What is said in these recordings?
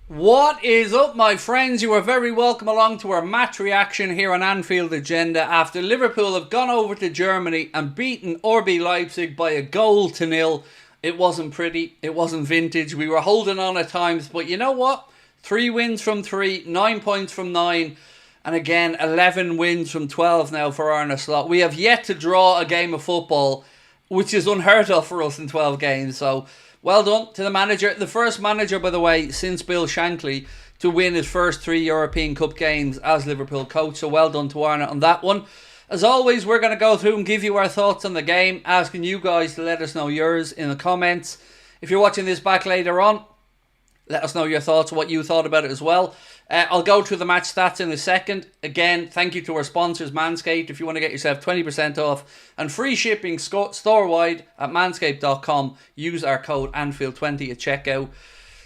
What is up, my friends? You are very welcome along to our match reaction here on Anfield Agenda after Liverpool have gone over to Germany and beaten RB Leipzig by 1-0. It wasn't pretty, it wasn't vintage, we were holding on at times, but you know what? 3 wins from 3, 9 points from 9, and again 11 wins from 12 now for Arne Slot. We have yet to draw a game of football, which is unheard of for us in 12 games, so well done to the manager. The first manager, by the way, since Bill Shankly to win his first 3 European Cup games as Liverpool coach. So well done to Arne on that one. As always, we're going to go through and give you our thoughts on the game, asking you guys to let us know yours in the comments. If you're watching this back later on, let us know your thoughts, what you thought about it as well. I'll go through the match stats in a second. Again, thank you to our sponsors, Manscaped. If you want to get yourself 20% off and free shipping store-wide at manscaped.com, use our code Anfield20 at checkout.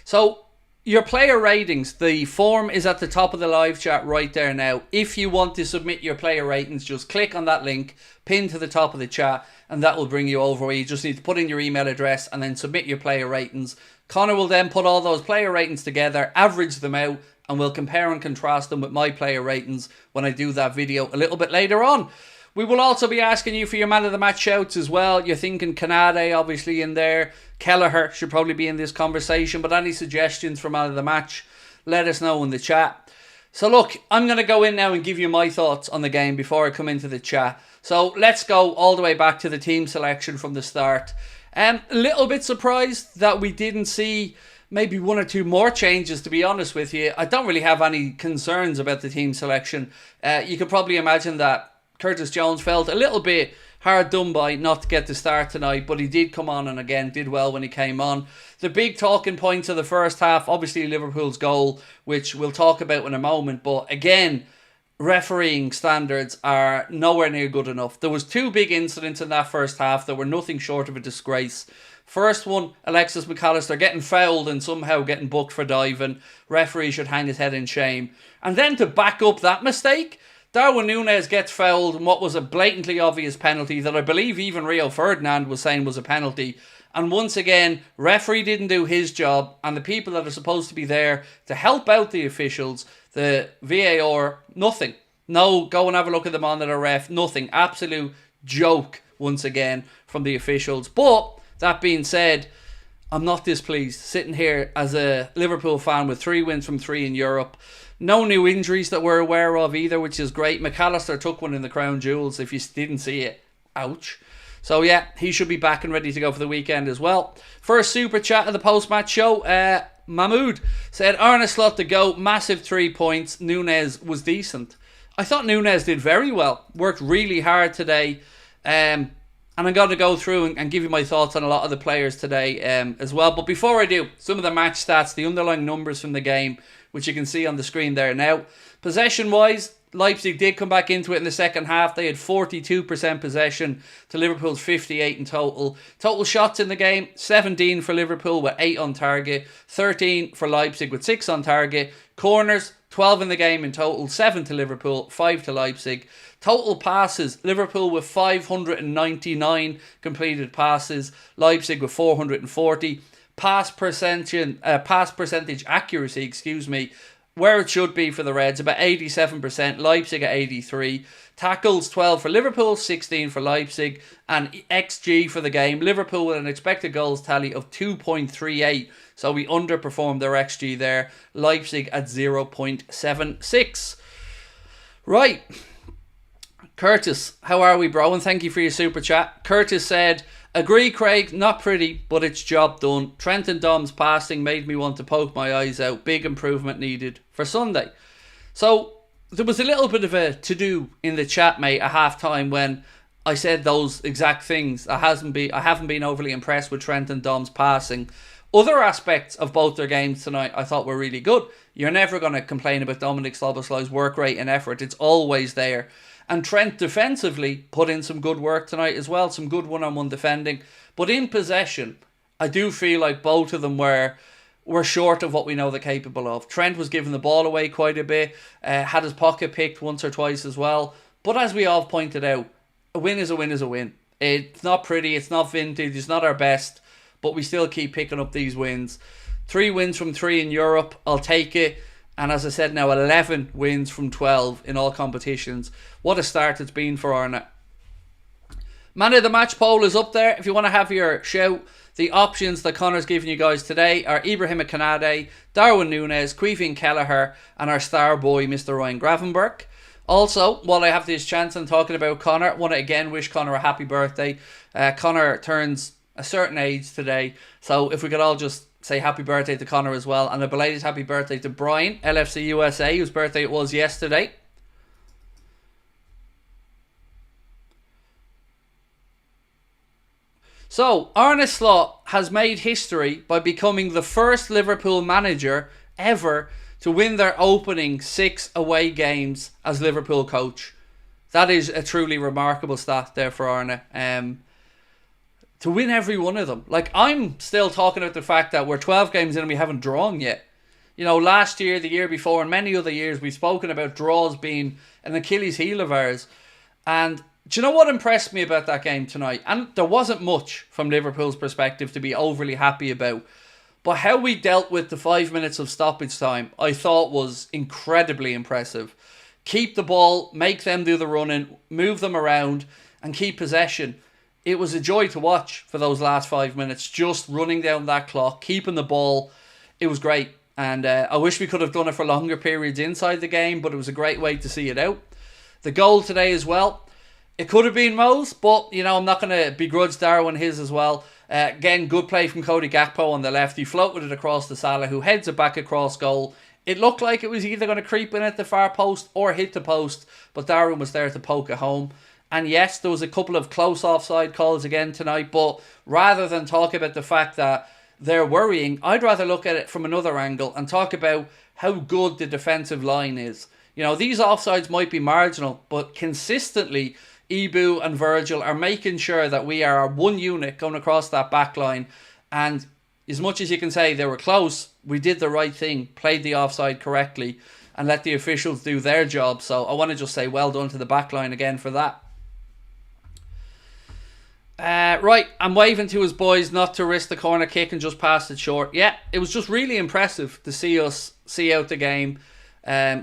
So, your player ratings, the form is at the top of the live chat right there now. If you want to submit your player ratings, just click on that link, pin to the top of the chat, and that will bring you over where you just need to put in your email address and then submit your player ratings. Connor will then put all those player ratings together, average them out, and we'll compare and contrast them with my player ratings when I do that video a little bit later on. We will also be asking you for your man of the match shouts as well. You're thinking Kanade obviously in there. Kelleher should probably be in this conversation, but any suggestions for man of the match, let us know in the chat. So look, I'm going to go in now and give you my thoughts on the game before I come into the chat. So let's go all the way back to the team selection from the start. A little bit surprised that we didn't see maybe 1 or 2 more changes, to be honest with you. I don't really have any concerns about the team selection. You could probably imagine that Curtis Jones felt a little bit hard done by not to get the start tonight, but he did come on and again did well when he came on. The big talking points of the first half, obviously Liverpool's goal, which we'll talk about in a moment, but again, refereeing standards are nowhere near good enough. There was 2 big incidents in that first half that were nothing short of a disgrace. First one, Alexis McAllister getting fouled and somehow getting booked for diving. Referee should hang his head in shame. And then to back up that mistake, Darwin Nunez gets fouled in what was a blatantly obvious penalty that I believe even Rio Ferdinand was saying was a penalty. And once again, referee didn't do his job, and the people that are supposed to be there to help out the officials, the VAR, nothing. No, go and have a look at the monitor ref, nothing. Absolute joke once again from the officials. But that being said, I'm not displeased sitting here as a Liverpool fan with 3 wins from 3 in Europe. No new injuries that we're aware of either, which is great. McAllister took one in the crown jewels. If you didn't see it, ouch. So yeah, he should be back and ready to go for the weekend as well. First super chat of the post-match show. Mahmood said, Arne Slot to go, massive 3 points. Nunez was decent. I thought Nunez did very well. Worked really hard today. And I'm going to go through and give you my thoughts on a lot of the players today as well. But before I do, some of the match stats, the underlying numbers from the game, which you can see on the screen there now. Possession-wise, Leipzig did come back into it in the second half. They had 42% possession to Liverpool's 58 in total. Total shots in the game, 17 for Liverpool with 8 on target. 13 for Leipzig with 6 on target. Corners, 12 in the game in total. 7 to Liverpool, 5 to Leipzig. Total passes, Liverpool with 599 completed passes. Leipzig with 440. Pass percentage accuracy, where it should be for the Reds, about 87%, Leipzig at 83%. Tackles, 12 for Liverpool, 16 for Leipzig. And XG for the game, Liverpool with an expected goals tally of 2.38. So we underperformed their XG there. Leipzig at 0.76. Right. Curtis, how are we, bro? And thank you for your super chat. Curtis said, agree, Craig, not pretty, but it's job done. Trent and Dom's passing made me want to poke my eyes out. Big improvement needed for Sunday. So there was a little bit of a to-do in the chat, mate, at half-time when I said those exact things. I haven't been overly impressed with Trent and Dom's passing. Other aspects of both their games tonight I thought were really good. You're never going to complain about Dominic Szoboszlai's work rate and effort. It's always there. And Trent defensively put in some good work tonight as well. Some good one-on-one defending. But in possession, I do feel like both of them were short of what we know they're capable of. Trent was giving the ball away quite a bit. Had his pocket picked once or twice as well. But as we all pointed out, a win is a win is a win. It's not pretty. It's not vintage. It's not our best. But we still keep picking up these wins. 3 wins from 3 in Europe. I'll take it. And as I said now, 11 wins from 12 in all competitions. What a start it's been for Arne. Man of the match poll is up there. If you want to have your shout, the options that Connor's giving you guys today are Ibrahim Kanade, Darwin Nunez, Caoimhín Kelleher, and our star boy, Mr. Ryan Gravenberch. Also, while I have this chance and talking about Connor, I want to again wish Connor a happy birthday. Connor turns a certain age today, so if we could all just say happy birthday to Connor as well, and a belated happy birthday to Brian, LFC USA, whose birthday it was yesterday. So, Arne Slot has made history by becoming the first Liverpool manager ever to win their opening 6 away games as Liverpool coach. That is a truly remarkable stat there for Arne. To win every one of them. Like, I'm still talking about the fact that we're 12 games in and we haven't drawn yet. You know, last year, the year before, and many other years, we've spoken about draws being an Achilles heel of ours. And do you know what impressed me about that game tonight? And there wasn't much from Liverpool's perspective to be overly happy about. But how we dealt with the 5 minutes of stoppage time, I thought was incredibly impressive. Keep the ball, make them do the running, move them around, and keep possession. It was a joy to watch for those last 5 minutes, just running down that clock, keeping the ball. It was great. And I wish we could have done it for longer periods inside the game, but it was a great way to see it out. The goal today as well. It could have been Mo's, but, you know, I'm not going to begrudge Darwin his as well. Again, good play from Cody Gakpo on the left. He floated it across to Salah, who heads it back across goal. It looked like it was either going to creep in at the far post or hit the post, but Darwin was there to poke it home. And yes, there was a couple of close offside calls again tonight, but rather than talk about the fact that they're worrying, I'd rather look at it from another angle and talk about how good the defensive line is. You know, these offsides might be marginal, but consistently, Ibu and Virgil are making sure that we are one unit going across that back line. And as much as you can say they were close, we did the right thing, played the offside correctly, and let the officials do their job. So I want to just say well done to the back line again for that. Right, I'm waving to his boys not to risk the corner kick and just pass it short. Yeah, it was just really impressive to see us see out the game,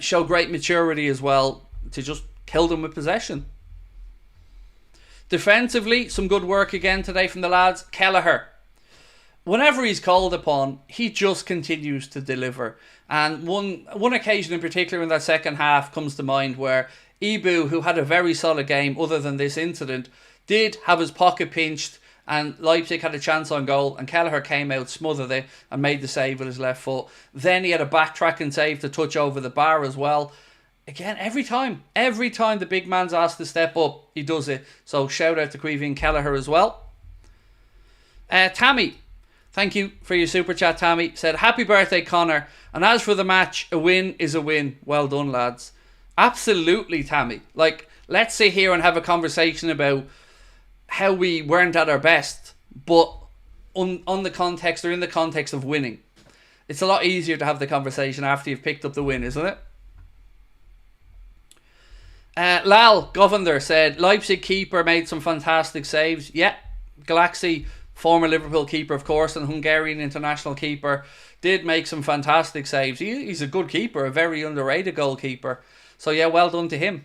show great maturity as well, to just kill them with possession. Defensively, some good work again today from the lads. Kelleher, whenever he's called upon, he just continues to deliver. And one occasion in particular in that second half comes to mind where Ibu, who had a very solid game other than this incident, did have his pocket pinched and Leipzig had a chance on goal and Kelleher came out, smothered it and made the save with his left foot. Then he had a backtracking save to touch over the bar as well. Again, every time the big man's asked to step up, he does it. So shout out to Caoimhín Kelleher as well. Tammy, thank you for your super chat, Tammy. Said, happy birthday, Connor. And as for the match, a win is a win. Well done, lads. Absolutely, Tammy. Like, let's sit here and have a conversation about how we weren't at our best, but on the context or in the context of winning. It's a lot easier to have the conversation after you've picked up the win, isn't it? Lal Govender said, Leipzig keeper made some fantastic saves. Yeah, Galaxy, former Liverpool keeper, of course, and Hungarian international keeper, did make some fantastic saves. He's a good keeper, a very underrated goalkeeper. So yeah, well done to him.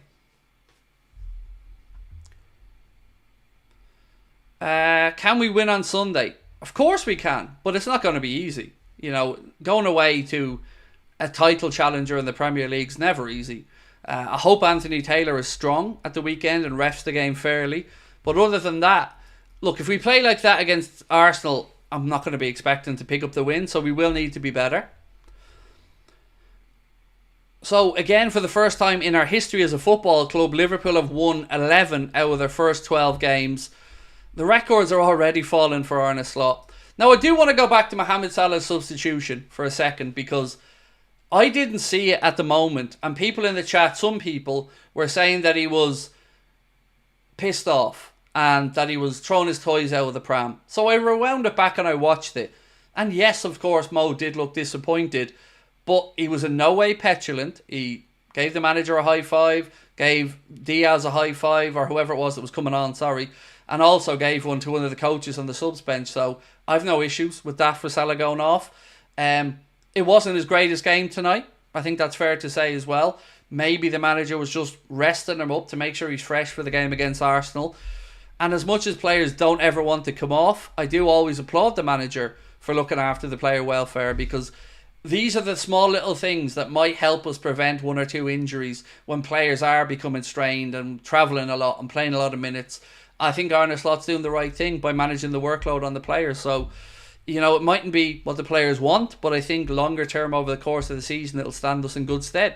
Can we win on Sunday? Of course we can, but it's not going to be easy. You know, going away to a title challenger in the Premier League is never easy. I hope Anthony Taylor is strong at the weekend and refs the game fairly. But other than that, look, if we play like that against Arsenal, I'm not going to be expecting to pick up the win, so we will need to be better. So again, for the first time in our history as a football club, Liverpool have won 11 out of their first 12 games. The records are already falling for Arne Slot. Now, I do want to go back to Mohamed Salah's substitution for a second, because I didn't see it at the moment, and people in the chat, some people, were saying that he was pissed off and that he was throwing his toys out of the pram. So I rewound it back and I watched it. And yes, of course, Mo did look disappointed, but he was in no way petulant. He gave the manager a high five, gave Diaz a high five, or whoever it was that was coming on, sorry, and also gave one to one of the coaches on the subs bench. So I've no issues with that for Salah going off. It wasn't his greatest game tonight. I think that's fair to say as well. Maybe the manager was just resting him up to make sure he's fresh for the game against Arsenal. And as much as players don't ever want to come off, I do always applaud the manager for looking after the player welfare, because these are the small little things that might help us prevent one or two injuries when players are becoming strained and travelling a lot and playing a lot of minutes. I think Arne Slot's doing the right thing by managing the workload on the players. So, it mightn't be what the players want, but I think longer term over the course of the season, it'll stand us in good stead.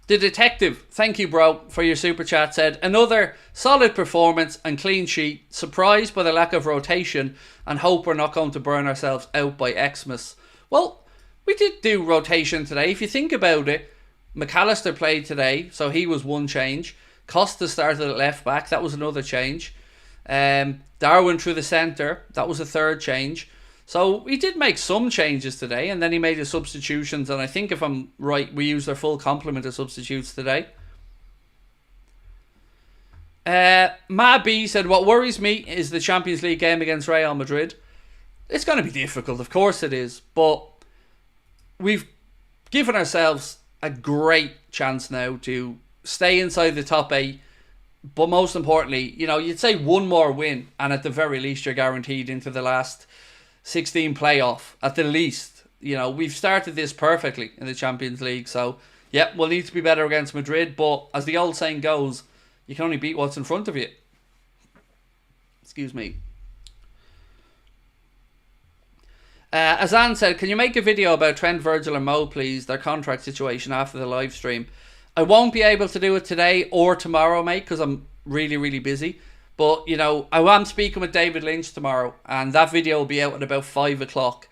The Detective, thank you bro for your super chat, said, another solid performance and clean sheet, surprised by the lack of rotation and hope we're not going to burn ourselves out by Xmas. Well, we did do rotation today. If you think about it, McAllister played today, so he was one change. Costa started at left back, that was another change. Darwin through the centre, that was a third change. So he did make some changes today, and then he made his substitutions, and I think if I'm right, we used our full complement of substitutes today. Ma B said, what worries me is the Champions League game against Real Madrid. It's going to be difficult, of course it is, but we've given ourselves a great chance now to stay inside the top 8. But most importantly, you'd say one more win, and at the very least you're guaranteed into the last 16 playoff at the least. We've started this perfectly in the Champions League, so we'll need to be better against Madrid, but as the old saying goes, you can only beat what's in front of you. Excuse me. Azan said, can you make a video about Trent, Virgil and Mo please, their contract situation after the live stream? I won't be able to do it today or tomorrow, mate, because I'm really, really busy. But, I am speaking with David Lynch tomorrow, and that video will be out at about 5 o'clock.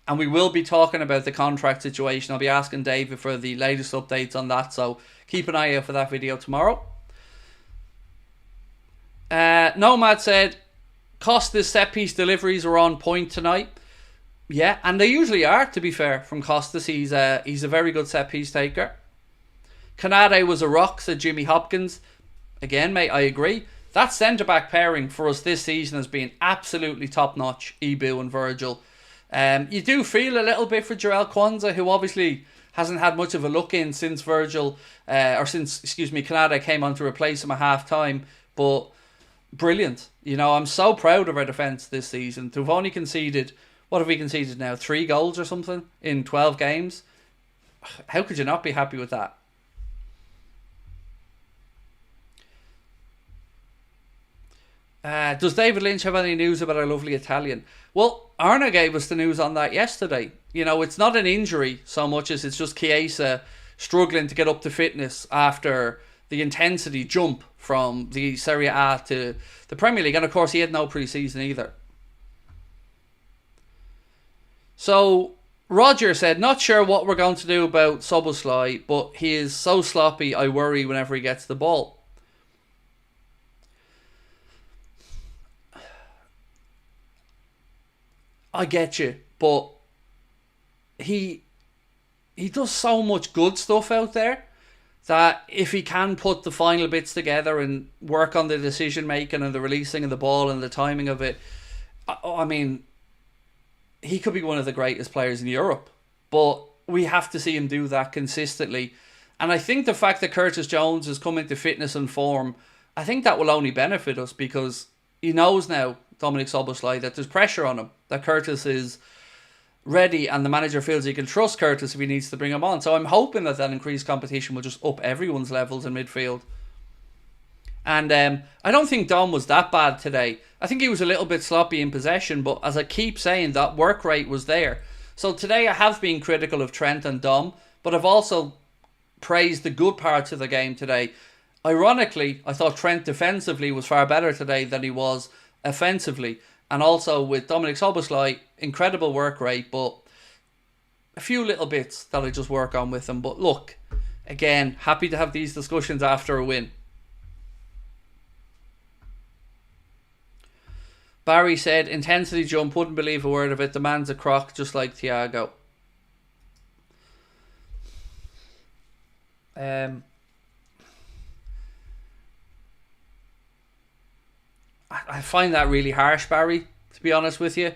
And we will be talking about the contract situation. I'll be asking David for the latest updates on that, so keep an eye out for that video tomorrow. Nomad said, Costa's set-piece deliveries are on point tonight. Yeah, and they usually are, to be fair, from Costas. He's a very good set-piece taker. Canade was a rock, said Jimmy Hopkins. Again, mate, I agree. That centre-back pairing for us this season has been absolutely top-notch, Ibu and Virgil. You do feel a little bit for Jarell Kwanzaa, who obviously hasn't had much of a look-in since Canade came on to replace him at half-time. But brilliant. I'm so proud of our defence this season. To have only conceded, what have we conceded now? 3 goals or something in 12 games? How could you not be happy with that? Does David Lynch have any news about our lovely Italian? Well, Arne gave us the news on that yesterday. It's not an injury so much as it's just Chiesa struggling to get up to fitness after the intensity jump from the Serie A to the Premier League. And of course, he had no pre-season either. So, Roger said, not sure what we're going to do about Szoboszlai, but he is so sloppy, I worry whenever he gets the ball. I get you, but he does so much good stuff out there that if he can put the final bits together and work on the decision making and the releasing of the ball and the timing of it, I mean, he could be one of the greatest players in Europe. But we have to see him do that consistently. And I think the fact that Curtis Jones has come into fitness and form, I think that will only benefit us, because he knows now, Dominic Szoboszlai, that there's pressure on him, that Curtis is ready and the manager feels he can trust Curtis if he needs to bring him on. So I'm hoping that increased competition will just up everyone's levels in midfield. And I don't think Dom was that bad today. I think he was a little bit sloppy in possession, but as I keep saying, that work rate was there. So today I have been critical of Trent and Dom, but I've also praised the good parts of the game today. Ironically, I thought Trent defensively was far better today than he was offensively. And also with Dominic Szoboszlai, incredible work rate, but a few little bits that I just work on with him. But look, again, happy to have these discussions after a win. Barry said, intensity jump, wouldn't believe a word of it. The man's a crock, just like Thiago. I find that really harsh, Barry, to be honest with you.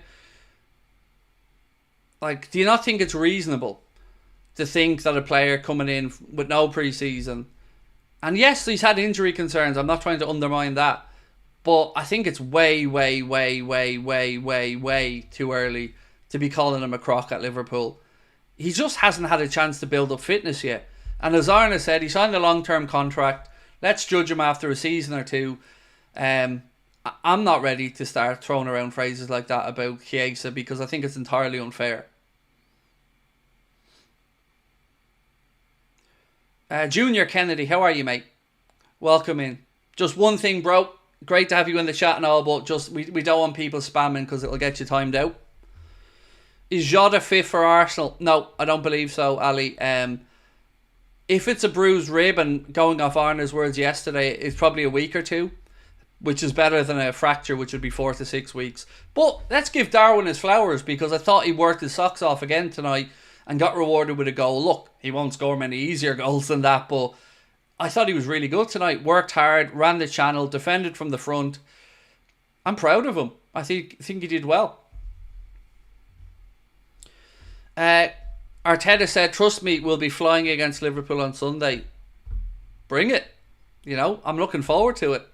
Like, do you not think it's reasonable to think that a player coming in with no pre-season, and yes, he's had injury concerns, I'm not trying to undermine that, but I think it's way too early to be calling him a crock at Liverpool. He just hasn't had a chance to build up fitness yet. And as Arne said, he signed a long-term contract. Let's judge him after a season or two. I'm not ready to start throwing around phrases like that about Chiesa because I think it's entirely unfair. Junior Kennedy, how are you, mate? Welcome in. Just one thing, bro. Great to have you in the chat and all, but just we don't want people spamming because it'll get you timed out. Is Jota fit for Arsenal? No, I don't believe so, Ali. If it's a bruised rib, and going off Arne's words yesterday, it's probably a week or two, which is better than a fracture, which would be 4 to 6 weeks. But let's give Darwin his flowers, because I thought he worked his socks off again tonight and got rewarded with a goal. Look, he won't score many easier goals than that, but I thought he was really good tonight. Worked hard, ran the channel, defended from the front. I'm proud of him. I think he did well. Arteta said, trust me, we'll be flying against Liverpool on Sunday. Bring it. You know, I'm looking forward to it.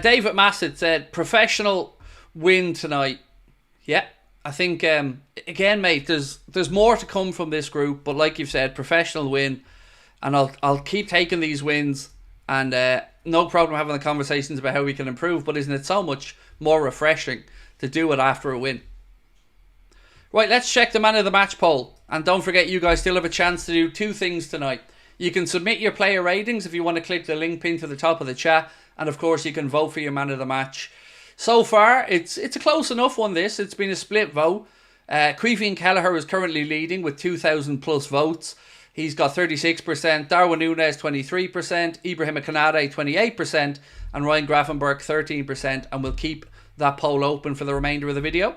David Massett said, professional win tonight. Yeah, I think, again, mate, there's more to come from this group, but like you've said, professional win, and I'll keep taking these wins, and no problem having the conversations about how we can improve, but isn't it so much more refreshing to do it after a win? Right, let's check the man of the match poll. And don't forget, you guys still have a chance to do 2 things tonight. You can submit your player ratings if you want to click the link pinned to the top of the chat. And of course, you can vote for your man of the match. So far, it's a close enough one, this. It's been a split vote. Queefy Kelleher is currently leading with 2,000 plus votes. He's got 36%, Darwin Nunez 23%, Ibrahim Konate 28%, and Ryan Grafenberg 13%. And we'll keep that poll open for the remainder of the video.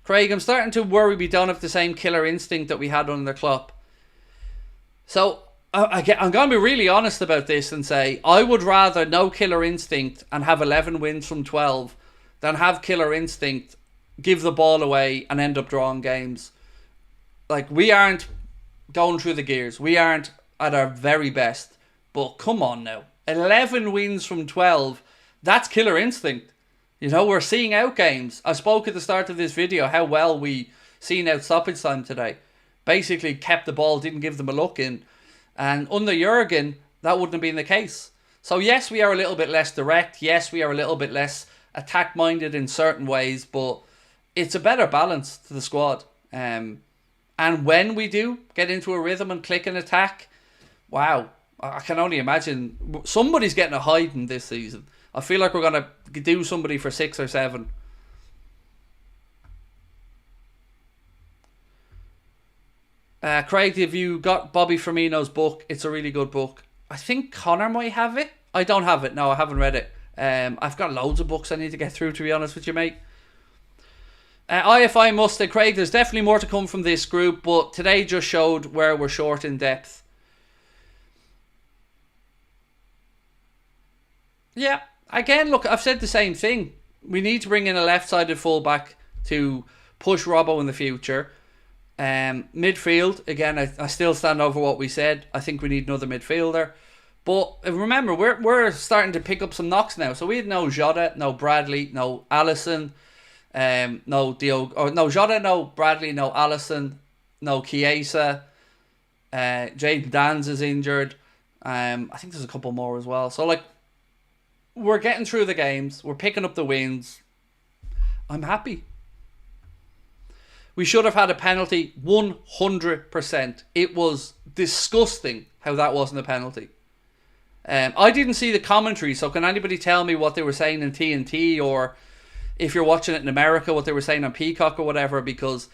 Craig, I'm starting to worry we don't have the same killer instinct that we had under Klopp. So, I'm going to be really honest about this and say, I would rather no killer instinct and have 11 wins from 12 than have killer instinct, give the ball away and end up drawing games. Like, we aren't going through the gears. We aren't at our very best. But come on now. 11 wins from 12, that's killer instinct. You know, we're seeing out games. I spoke at the start of this video how well we seen out stoppage time today. Basically kept the ball, didn't give them a look in. And under Jurgen, that wouldn't have been the case. So yes, we are a little bit less direct. Yes, we are a little bit less attack-minded in certain ways. But it's a better balance to the squad. And when we do get into a rhythm and click an attack, wow. I can only imagine somebody's getting a hiding this season. I feel like we're going to do somebody for 6 or 7. Craig, have you got Bobby Firmino's book? It's a really good book. I think Connor might have it. I don't have it. No, I haven't read it. I've got loads of books I need to get through, to be honest with you, mate. IFI Mustard, Craig, there's definitely more to come from this group, but today just showed where we're short in depth. Yeah. Again, look, I've said the same thing. We need to bring in a left-sided fullback to push Robbo in the future. Midfield, again, I still stand over what we said. I think we need another midfielder. But remember, we're starting to pick up some knocks now. So we had no Jota, no Bradley, no Alisson, no Jota, no Bradley, no Alisson, no Chiesa. Jayden Danns is injured. I think there's a couple more as well. So, like, we're getting through the games. We're picking up the wins. I'm happy. We should have had a penalty 100%. It was disgusting how that wasn't a penalty. I didn't see the commentary, so can anybody tell me what they were saying in TNT, or if you're watching it in America, what they were saying on Peacock or whatever? Because,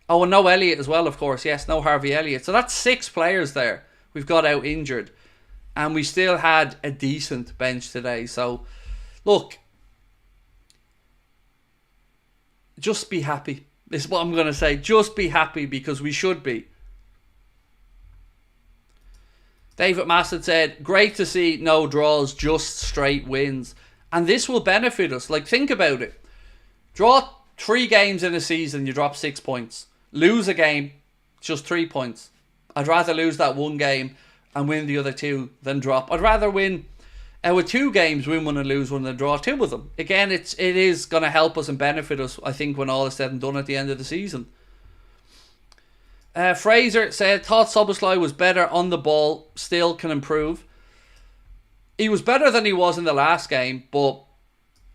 oh, and no Elliott as well, of course. Yes, no Harvey Elliott. So that's 6 players there we've got out injured. And we still had a decent bench today. So, look, just be happy. This is what I'm going to say. Just be happy, because we should be. David Massett said, great to see no draws, just straight wins. And this will benefit us. Like, think about it. Draw 3 games in a season, you drop 6 points. Lose a game, just 3 points. I'd rather lose that 1 game and win the other 2 than drop. I'd rather win with 2 games, win 1 and lose 1 than draw 2 of them. Again, it is going to help us and benefit us, I think, when all is said and done at the end of the season. Fraser said, thought Szoboszlai was better on the ball, still can improve. He was better than he was in the last game, but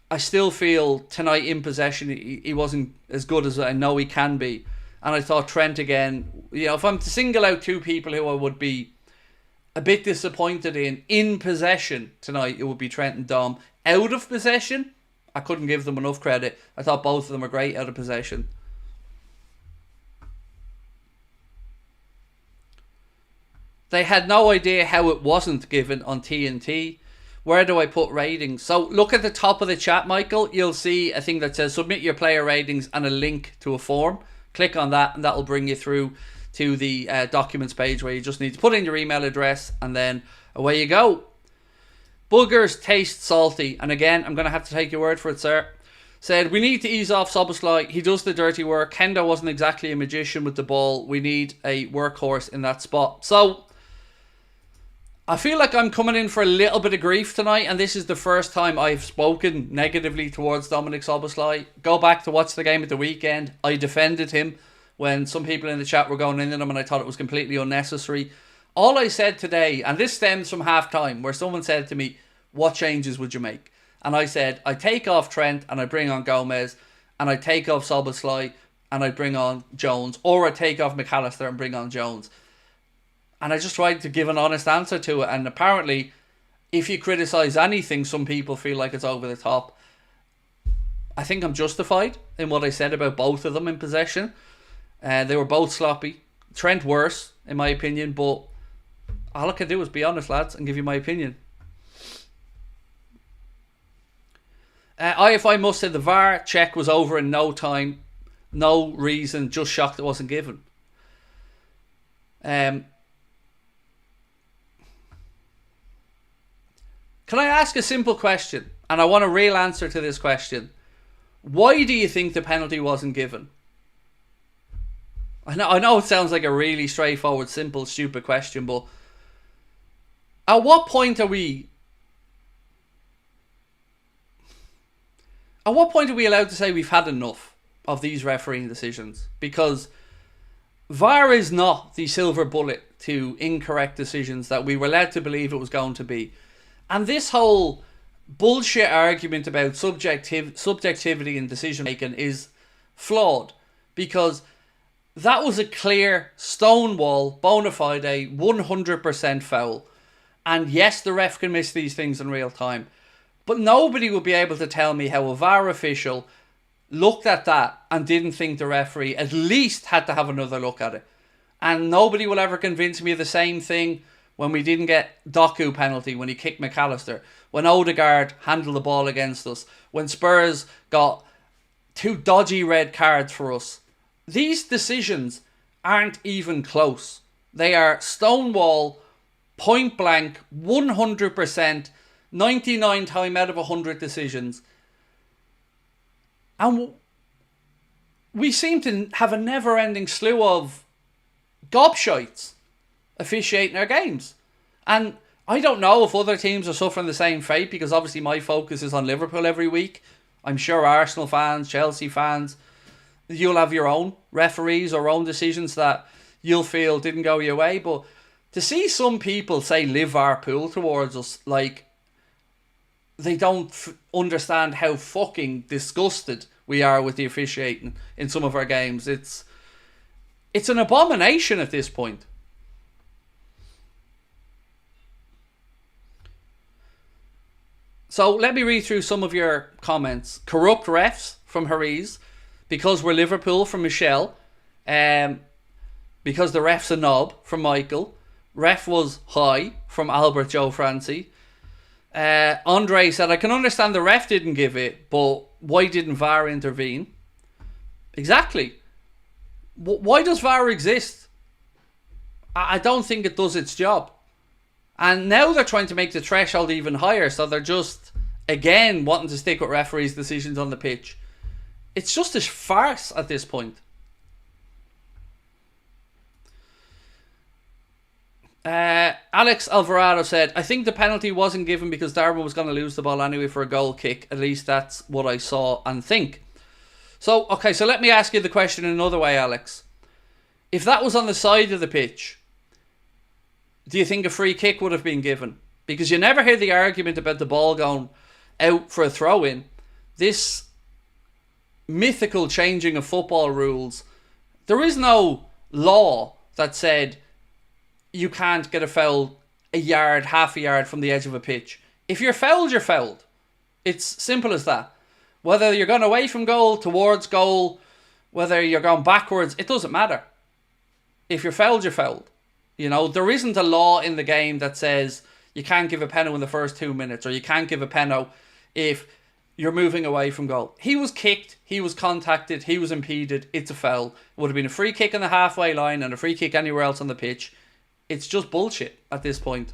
I still feel tonight in possession he wasn't as good as I know he can be. And I thought Trent again, if I'm to single out 2 people who I would be a bit disappointed in possession tonight, it would be Trent and Dom. Out of possession, I couldn't give them enough credit. I thought both of them were great out of possession. They had no idea how it wasn't given on TNT. Where do I put ratings? So look at the top of the chat, Michael. You'll see a thing that says submit your player ratings and a link to a form. Click on that and that will bring you through to the documents page where you just need to put in your email address and then away you go. Boogers taste salty. And again, I'm going to have to take your word for it, sir. Said, we need to ease off Szoboszlai. He does the dirty work. Hendo wasn't exactly a magician with the ball. We need a workhorse in that spot. So I feel like I'm coming in for a little bit of grief tonight, and this is the first time I've spoken negatively towards Dominik Szoboszlai. Go back to watch the game at the weekend. I defended him when some people in the chat were going into him, and I thought it was completely unnecessary. All I said today, and this stems from half-time, where someone said to me, what changes would you make? And I said, I take off Trent and I bring on Gomez, and I take off Szoboszlai and I bring on Jones, or I take off McAllister and bring on Jones. And I just tried to give an honest answer to it. And apparently, if you criticise anything, some people feel like it's over the top. I think I'm justified in what I said about both of them in possession. They were both sloppy. Trent worse, in my opinion. But all I can do is be honest, lads, and give you my opinion. IFI must say the VAR check was over in no time. No reason, just shocked it wasn't given. Can I ask a simple question? And I want a real answer to this question. Why do you think the penalty wasn't given? I know it sounds like a really straightforward, simple, stupid question, but at what point are we allowed to say we've had enough of these refereeing decisions? Because VAR is not the silver bullet to incorrect decisions that we were led to believe it was going to be. And this whole bullshit argument about subjectivity in decision making is flawed, because that was a clear, stonewall, bona fide, 100% foul. And yes, the ref can miss these things in real time, but nobody will be able to tell me how a VAR official looked at that and didn't think the referee at least had to have another look at it. And nobody will ever convince me of the same thing when we didn't get Doku penalty, when he kicked McAllister, when Odegaard handled the ball against us, when Spurs got 2 dodgy red cards for us. These decisions aren't even close. They are stonewall, point blank, 100%, 99 times out of 100 decisions. And we seem to have a never-ending slew of gobshites officiating our games. And I don't know if other teams are suffering the same fate, because obviously my focus is on Liverpool every week. I'm sure Arsenal fans, Chelsea fans, you'll have your own referees or own decisions that you'll feel didn't go your way. But to see some people say Liverpool towards us, like they don't understand how fucking disgusted we are with the officiating in some of our games. It's an abomination at this point. So let me read through some of your comments. Corrupt refs from Hariz. Because we're Liverpool from Michelle. Because the ref's a knob from Michael. Ref was high from Albert Joe Francie. Andre said, I can understand the ref didn't give it, but why didn't VAR intervene? Exactly. Why does VAR exist? I don't think it does its job. And now they're trying to make the threshold even higher, so they're just again wanting to stick with referees' decisions on the pitch. It's just a farce at this point. Alex Alvarado said, I think the penalty wasn't given because Darwin was going to lose the ball anyway for a goal kick. At least that's what I saw and think. So, okay, so let me ask you the question in another way, Alex. If that was on the side of the pitch, do you think a free kick would have been given? Because you never hear the argument about the ball going out for a throw-in. This mythical changing of football rules, there is no law that said you can't get a foul a yard, half a yard from the edge of a pitch. If you're fouled, you're fouled. It's simple as that. Whether you're going away from goal, towards goal, whether you're going backwards, it doesn't matter. If you're fouled, you're fouled. You know, there isn't a law in the game that says you can't give a penalty in the first 2 minutes, or you can't give a penalty if you're moving away from goal. He was kicked, he was contacted, he was impeded, it's a foul. It would have been a free kick on the halfway line and a free kick anywhere else on the pitch. It's just bullshit at this point.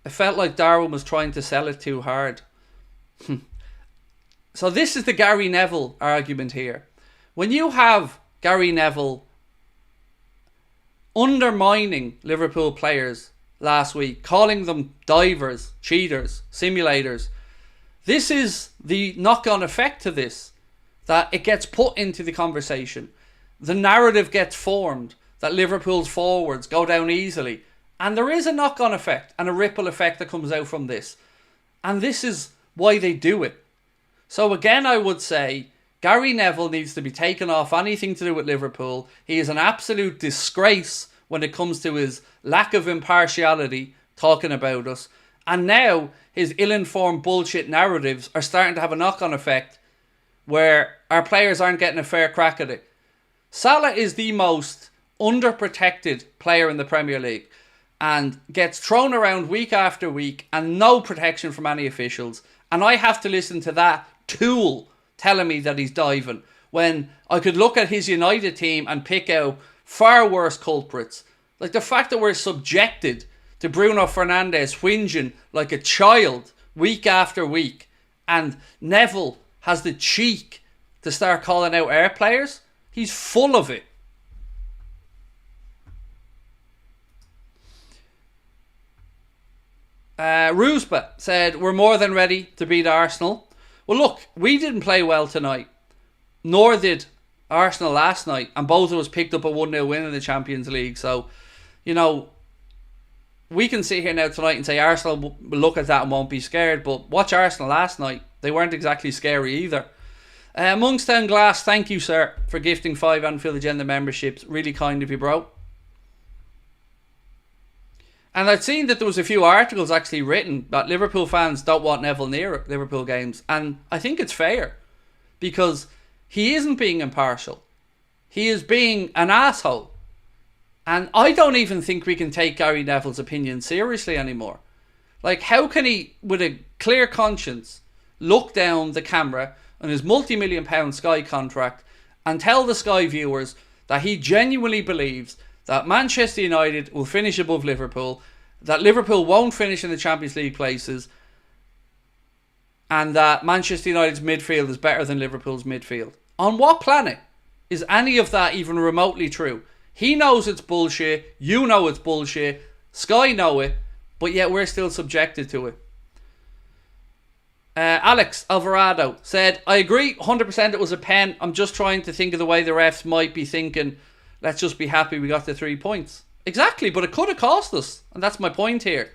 It felt like Darwin was trying to sell it too hard. So this is the Gary Neville argument here. When you have Gary Neville undermining Liverpool players last week, calling them divers, cheaters, simulators, this is the knock-on effect to this. That it gets put into the conversation. The narrative gets formed that Liverpool's forwards go down easily. And there is a knock-on effect and a ripple effect that comes out from this. And this is why they do it. So again, I would say Gary Neville needs to be taken off anything to do with Liverpool. He is an absolute disgrace when it comes to his lack of impartiality talking about us. And now his ill-informed bullshit narratives are starting to have a knock-on effect where our players aren't getting a fair crack at it. Salah is the most underprotected player in the Premier League and gets thrown around week after week and no protection from any officials. And I have to listen to that tool telling me that he's diving when I could look at his United team and pick out far worse culprits. Like the fact that we're subjected to Bruno Fernandes whinging like a child week after week, and Neville has the cheek to start calling out our players. He's full of it. Rusba said, we're more than ready to beat Arsenal. Well, look, we didn't play well tonight. Nor did Arsenal last night. And both of us picked up a 1-0 win in the Champions League. So, you know, we can sit here now tonight and say Arsenal will look at that and won't be scared. But watch Arsenal last night. They weren't exactly scary either. Monkstown Glass, thank you, sir, for gifting 5 Anfield Agenda memberships. Really kind of you, bro. And I'd seen that there was a few articles actually written that Liverpool fans don't want Neville near Liverpool games. And I think it's fair. Because he isn't being impartial. He is being an asshole. And I don't even think we can take Gary Neville's opinion seriously anymore. Like, how can he, with a clear conscience, look down the camera on his multi-million-pound Sky contract and tell the Sky viewers that he genuinely believes that Manchester United will finish above Liverpool, that Liverpool won't finish in the Champions League places, and that Manchester United's midfield is better than Liverpool's midfield. On what planet is any of that even remotely true? He knows it's bullshit, you know it's bullshit, Sky know it, but yet we're still subjected to it. Alex Alvarado said, I agree 100% it was a pen. I'm just trying to think of the way the refs might be thinking, let's just be happy we got the 3 points. Exactly, but it could have cost us. And that's my point here.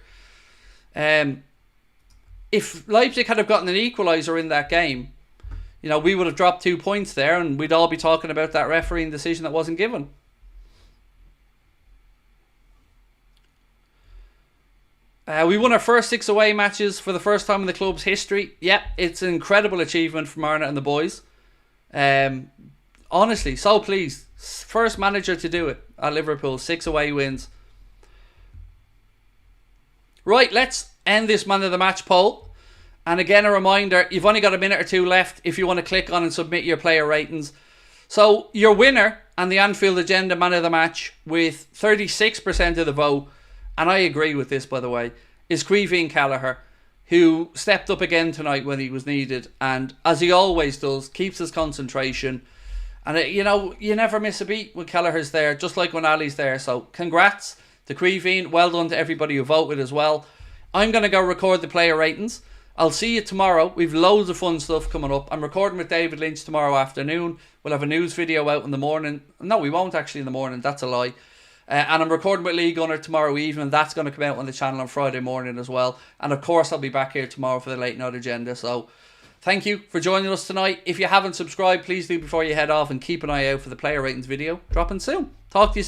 If Leipzig had have gotten an equaliser in that game, you know, we would have dropped 2 points there and we'd all be talking about that refereeing decision that wasn't given. We won our first 6 away matches for the first time in the club's history. Yep, it's an incredible achievement from Arne and the boys. Honestly, so pleased. First manager to do it at Liverpool. 6 away wins. Right, let's end this Man of the Match poll. And again, a reminder, you've only got a minute or 2 left if you want to click on and submit your player ratings. So, your winner and the Anfield Agenda Man of the Match with 36% of the vote and I agree with this, by the way, is Caoimhín Kelleher, who stepped up again tonight when he was needed, and as he always does, keeps his concentration. And you know, you never miss a beat when Kelleher's there, just like when Ali's there. So congrats to Caoimhín. Well done to everybody who voted as well. I'm going to go record the player ratings. I'll see you tomorrow. We've loads of fun stuff coming up. I'm recording with David Lynch tomorrow afternoon. We'll have a news video out in the morning. No, we won't actually in the morning. That's a lie. And I'm recording with Lee Gunner tomorrow evening. That's going to come out on the channel on Friday morning as well. And of course, I'll be back here tomorrow for the late night agenda. So thank you for joining us tonight. If you haven't subscribed, please do before you head off, and keep an eye out for the player ratings video dropping soon. Talk to you soon.